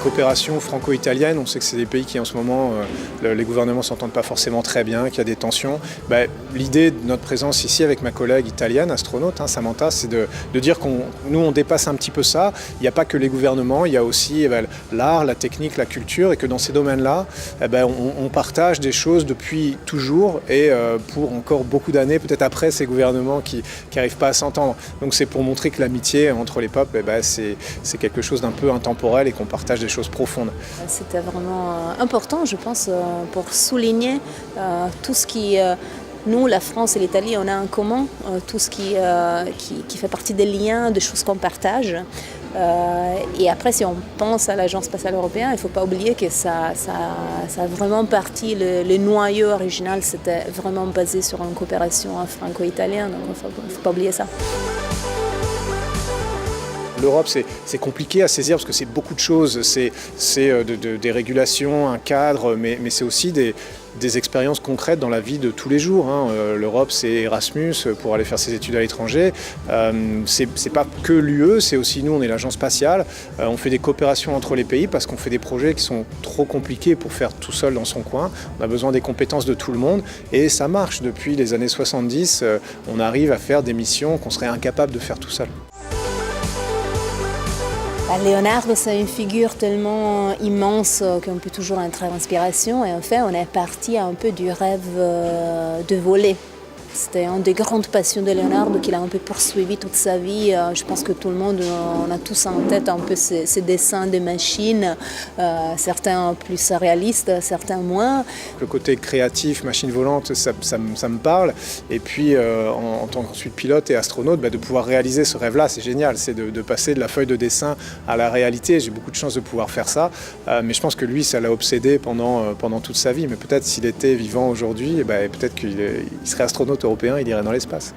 coopération franco-italienne. On sait que c'est des pays qui en ce moment, les gouvernements ne s'entendent pas forcément très bien, qu'il y a des tensions. L'idée de notre présence ici avec ma collègue italienne, astronaute, Samantha, c'est de dire nous on dépasse un petit peu ça. Il n'y a pas que les gouvernements, il y a aussi l'art, la technique, la culture, et que dans ces domaines-là, on partage des choses depuis toujours et pour encore beaucoup d'années, peut-être après ces gouvernements qui n'arrivent pas à s'entendre. Donc c'est pour montrer que l'amitié entre les peuples, c'est quelque chose d'un peu intemporel et qu'on partage des choses profondes. C'était vraiment important, je pense, pour souligner tout ce qui... Nous, la France et l'Italie, on a en commun tout ce qui fait partie des liens, des choses qu'on partage. Et après, si on pense à l'Agence spatiale européenne, il ne faut pas oublier que ça a vraiment parti, le noyau original, c'était vraiment basé sur une coopération franco-italienne, donc il ne faut pas oublier ça. L'Europe, c'est compliqué à saisir parce que c'est beaucoup de choses. C'est des régulations, un cadre, mais c'est aussi des expériences concrètes dans la vie de tous les jours. L'Europe, c'est Erasmus pour aller faire ses études à l'étranger. C'est pas que l'UE, c'est aussi nous, on est l'agence spatiale. On fait des coopérations entre les pays parce qu'on fait des projets qui sont trop compliqués pour faire tout seul dans son coin. On a besoin des compétences de tout le monde et ça marche. Depuis les années 70, on arrive à faire des missions qu'on serait incapable de faire tout seul. Leonardo, c'est une figure tellement immense qu'on peut toujours en traire inspiration. Et en fait, on est parti un peu du rêve de voler. C'était une des grandes passions de Leonardo qu'il a un peu poursuivi toute sa vie. Je pense que tout le monde, on a tous en tête un peu ces dessins de machines, certains plus réalistes, certains moins. Le côté créatif, machine volante, ça me parle. Et puis, en tant qu'ensuite pilote et astronaute, de pouvoir réaliser ce rêve-là, c'est génial. C'est de passer de la feuille de dessin à la réalité. J'ai beaucoup de chance de pouvoir faire ça. Mais je pense que lui, ça l'a obsédé pendant toute sa vie. Mais peut-être s'il était vivant aujourd'hui, peut-être qu'il serait astronaute européen, il irait dans l'espace.